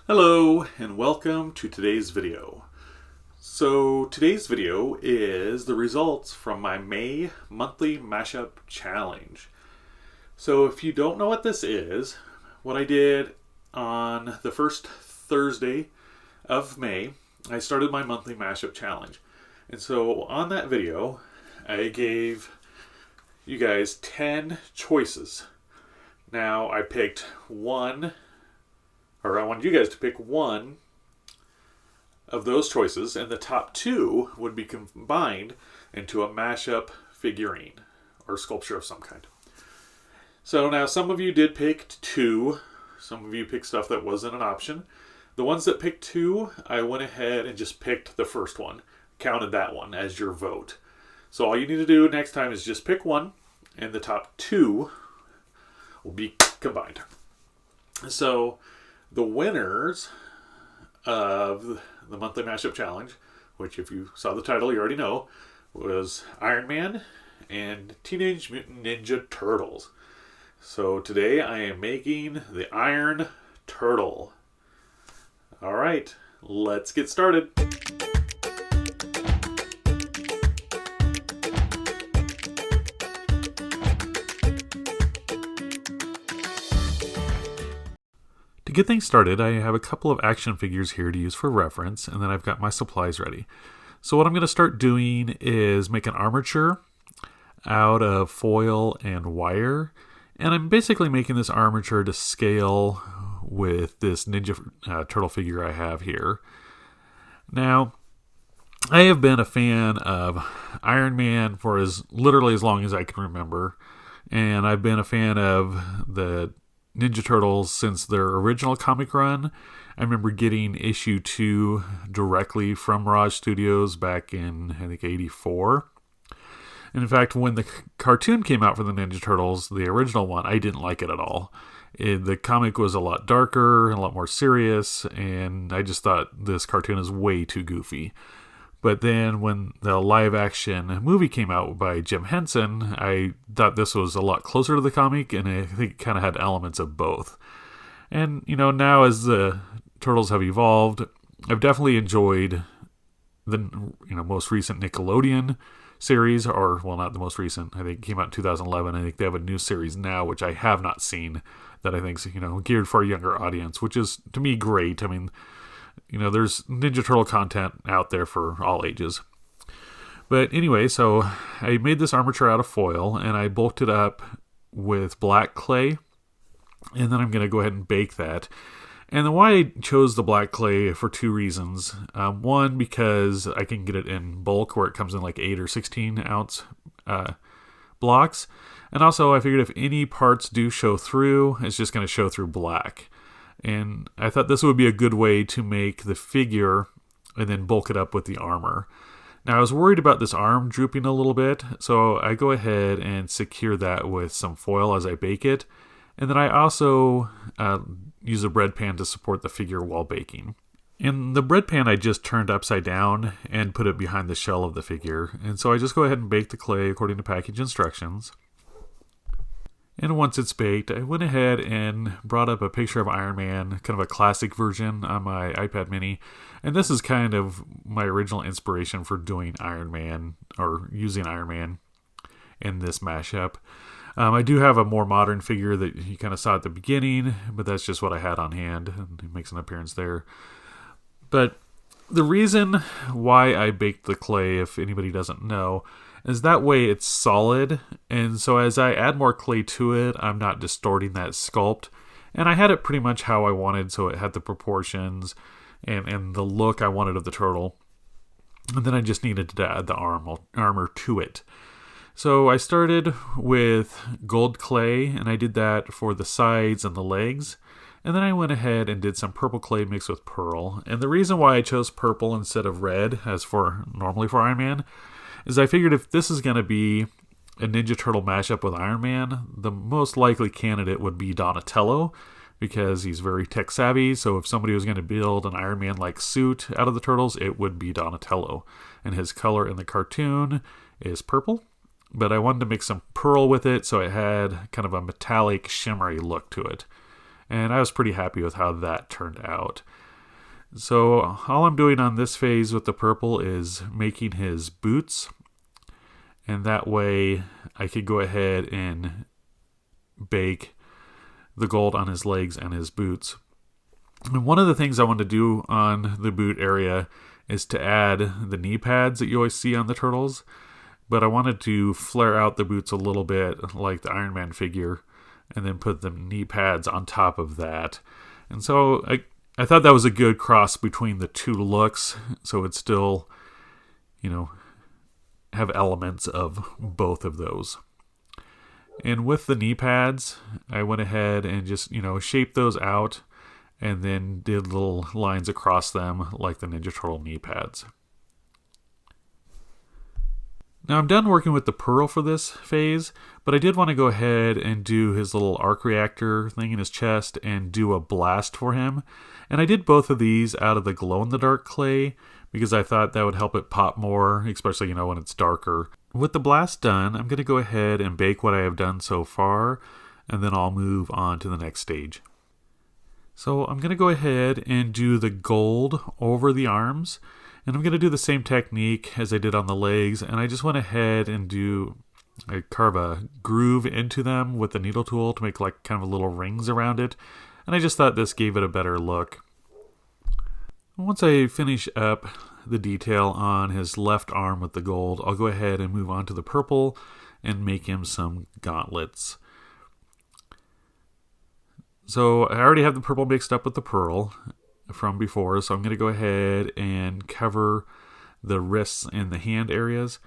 Hello and welcome to today's video. So today's video is the results from my May Monthly Mashup Challenge. So if you don't know what this is, what I did on the first Thursday of May, I started my Monthly Mashup Challenge. And so on that video, I gave you guys 10 choices. Now I picked one, or I wanted you guys to pick one of those choices, and the top two would be combined into a mashup figurine or sculpture of some kind. So now some of you did pick two, some of you picked stuff that wasn't an option. The ones that picked two, I went ahead and just picked the first one, counted that one as your vote. So all you need to do next time is just pick one, and the top two will be combined. So the winners of the Monthly Mashup Challenge, which if you saw the title you already know, was Iron Man and Teenage Mutant Ninja Turtles. So today I am making the Iron Turtle. All right, let's get started. To get things started, I have a couple of action figures here to use for reference, and then I've got my supplies ready. So what I'm going to start doing is make an armature out of foil and wire, and I'm basically making this armature to scale with this Ninja Turtle figure I have here. Now, I have been a fan of Iron Man for literally as long as I can remember, and I've been a fan of the Ninja Turtles since their original comic run. I remember getting issue 2 directly from Mirage Studios back in, I think, 84. And in fact, when the cartoon came out for the Ninja Turtles, the original one, I didn't like it at all. The comic was a lot darker, a lot more serious, and I just thought this cartoon is way too goofy. But then when the live-action movie came out by Jim Henson, I thought this was a lot closer to the comic, and I think it kind of had elements of both. And, now as the Turtles have evolved, I've definitely enjoyed the most recent Nickelodeon series, or, well, not the most recent. I think it came out in 2011. I think they have a new series now, which I have not seen, that I think is, geared for a younger audience, which is, to me, great. I mean, there's Ninja Turtle content out there for all ages. But anyway, so I made this armature out of foil, and I bulked it up with black clay, and then I'm going to go ahead and bake that. And then why I chose the black clay for two reasons. One, because I can get it in bulk, where it comes in like 8 or 16 ounce blocks. And also, I figured if any parts do show through, it's just going to show through black. And I thought this would be a good way to make the figure and then bulk it up with the armor. Now, I was worried about this arm drooping a little bit, so I go ahead and secure that with some foil as I bake it. And then I also use a bread pan to support the figure while baking. And the bread pan I just turned upside down and put it behind the shell of the figure. And so I just go ahead and bake the clay according to package instructions. And once it's baked, I went ahead and brought up a picture of Iron Man, kind of a classic version on my iPad mini. And this is kind of my original inspiration for doing Iron Man, or using Iron Man in this mashup. I do have a more modern figure that you kind of saw at the beginning, but that's just what I had on hand, and it makes an appearance there. But the reason why I baked the clay, if anybody doesn't know, is that way it's solid, and so as I add more clay to it, I'm not distorting that sculpt. And I had it pretty much how I wanted, so it had the proportions and the look I wanted of the turtle. And then I just needed to add the armor to it. So I started with gold clay, and I did that for the sides and the legs. And then I went ahead and did some purple clay mixed with pearl. And the reason why I chose purple instead of red, as for normally for Iron Man, is I figured if this is going to be a Ninja Turtle mashup with Iron Man, the most likely candidate would be Donatello, because he's very tech savvy. So if somebody was going to build an Iron Man-like suit out of the Turtles, it would be Donatello. And his color in the cartoon is purple. But I wanted to mix some pearl with it, so it had kind of a metallic, shimmery look to it. and I was pretty happy with how that turned out. So all I'm doing on this phase with the purple is making his boots, and that way I could go ahead and bake the gold on his legs and his boots. And one of the things I want to do on the boot area is to add the knee pads that you always see on the turtles, but I wanted to flare out the boots a little bit like the Iron Man figure and then put the knee pads on top of that. And so I thought that was a good cross between the two looks, so it still, have elements of both of those. And with the knee pads, I went ahead and just, shaped those out and then did little lines across them like the Ninja Turtle knee pads. Now I'm done working with the pearl for this phase, but I did want to go ahead and do his little arc reactor thing in his chest and do a blast for him. And I did both of these out of the glow-in-the-dark clay because I thought that would help it pop more, especially, when it's darker. With the blast done, I'm going to go ahead and bake what I have done so far, and then I'll move on to the next stage. So I'm going to go ahead and do the gold over the arms, and I'm going to do the same technique as I did on the legs, and I just went ahead and carve a groove into them with the needle tool to make like kind of little rings around it, and I just thought this gave it a better look. Once I finish up the detail on his left arm with the gold, I'll go ahead and move on to the purple and make him some gauntlets. So I already have the purple mixed up with the pearl from before, so I'm going to go ahead and cover the wrists and the hand areas.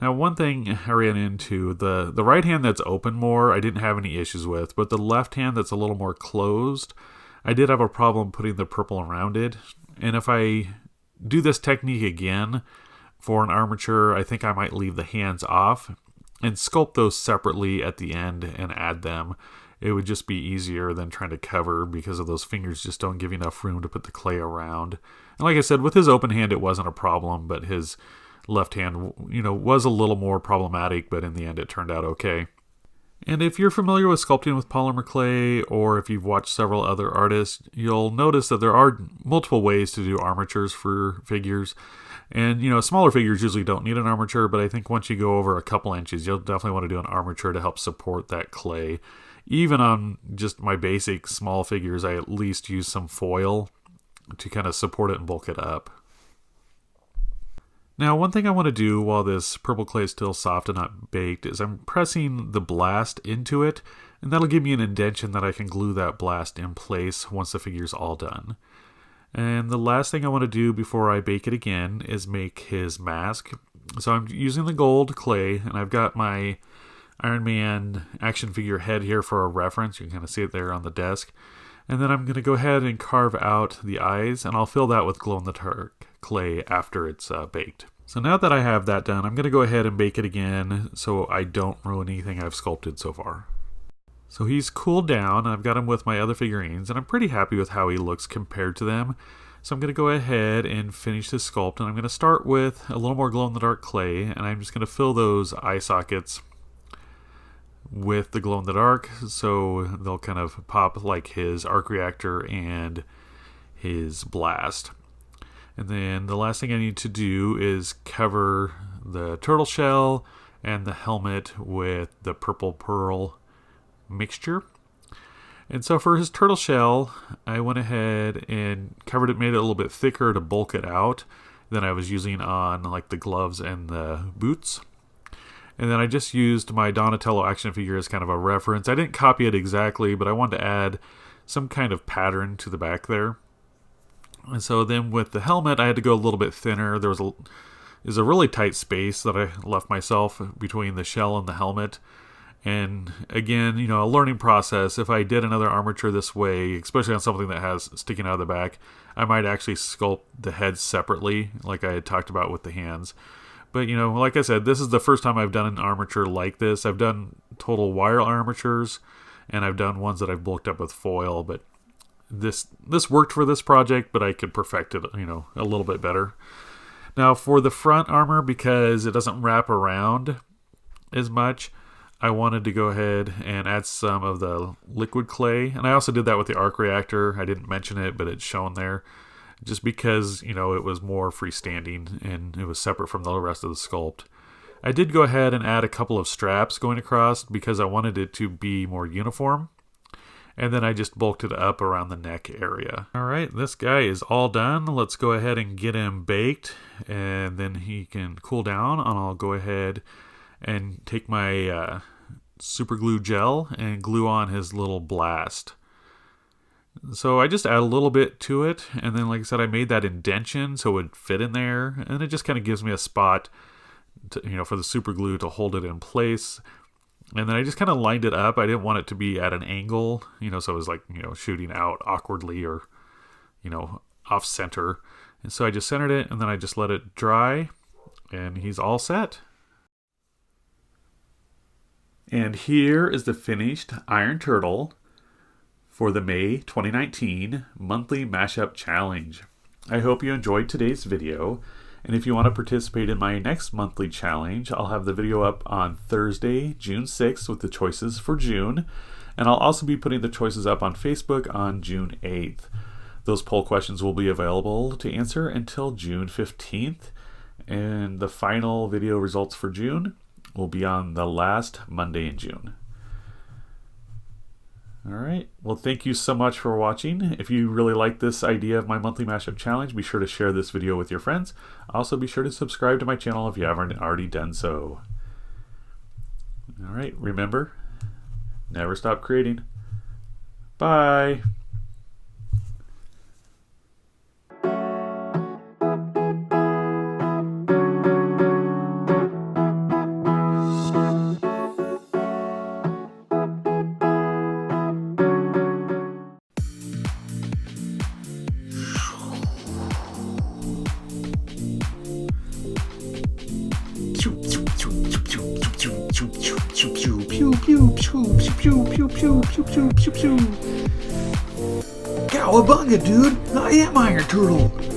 Now, one thing I ran into, the right hand that's open more, I didn't have any issues with, but the left hand that's a little more closed, I did have a problem putting the purple around it. And if I do this technique again for an armature, I think I might leave the hands off and sculpt those separately at the end and add them. It would just be easier than trying to cover because of those fingers just don't give you enough room to put the clay around. And like I said, with his open hand, it wasn't a problem, but his left hand, was a little more problematic, but in the end, it turned out okay. And if you're familiar with sculpting with polymer clay, or if you've watched several other artists, you'll notice that there are multiple ways to do armatures for figures. And, smaller figures usually don't need an armature, but I think once you go over a couple inches, you'll definitely want to do an armature to help support that clay. Even on just my basic small figures, I at least use some foil to kind of support it and bulk it up. Now, one thing I want to do while this purple clay is still soft and not baked is I'm pressing the blast into it, and that'll give me an indentation that I can glue that blast in place once the figure's all done. And the last thing I want to do before I bake it again is make his mask. So I'm using the gold clay, and I've got my Iron Man action figure head here for a reference. You can kind of see it there on the desk. And then I'm going to go ahead and carve out the eyes, and I'll fill that with glow-in-the-dark clay after it's baked. So now that I have that done, I'm going to go ahead and bake it again so I don't ruin anything I've sculpted so far. So he's cooled down, I've got him with my other figurines, and I'm pretty happy with how he looks compared to them. So I'm going to go ahead and finish this sculpt, and I'm going to start with a little more glow-in-the-dark clay, and I'm just going to fill those eye sockets with the glow-in-the-dark so they'll kind of pop like his arc reactor and his blast. And then the last thing I need to do is cover the turtle shell and the helmet with the purple pearl mixture. And so for his turtle shell, I went ahead and covered it, made it a little bit thicker to bulk it out than I was using on like the gloves and the boots. And then I just used my Donatello action figure as kind of a reference. I didn't copy it exactly, but I wanted to add some kind of pattern to the back there. And so then with the helmet, I had to go a little bit thinner. There's a really tight space that I left myself between the shell and the helmet. And again, a learning process. If I did another armature this way, especially on something that has sticking out of the back, I might actually sculpt the head separately, like I had talked about with the hands. But, like I said, this is the first time I've done an armature like this. I've done total wire armatures, and I've done ones that I've bulked up with foil, but this worked for this project, but I could perfect it, a little bit better. Now, for the front armor, because it doesn't wrap around as much, I wanted to go ahead and add some of the liquid clay. And I also did that with the arc reactor. I didn't mention it, but it's shown there. Just because, you know, it was more freestanding and it was separate from the rest of the sculpt. I did go ahead and add a couple of straps going across because I wanted it to be more uniform. And then I just bulked it up around the neck area. All right, this guy is all done. Let's go ahead and get him baked, and then he can cool down. And I'll go ahead and take my super glue gel and glue on his little blast. So I just add a little bit to it, and then like I said, I made that indentation so it would fit in there, and it just kind of gives me a spot to, you know, for the super glue to hold it in place. And then I just kind of lined it up. I didn't want it to be at an angle, you know, so it was like, you know, shooting out awkwardly or, you know, off center. And so I just centered it, and then I just let it dry, and he's all set. And here is the finished Iron Turtle for the May 2019 Monthly Mashup Challenge. I hope you enjoyed today's video. And if you want to participate in my next monthly challenge, I'll have the video up on Thursday, June 6th with the choices for June. And I'll also be putting the choices up on Facebook on June 8th. Those poll questions will be available to answer until June 15th. And the final video results for June will be on the last Monday in June. All right. Well, thank you so much for watching. If you really like this idea of my monthly mashup challenge, be sure to share this video with your friends. Also, be sure to subscribe to my channel if you haven't already done so. All right. Remember, never stop creating. Bye. Cowabunga, dude! I am Iron Turtle!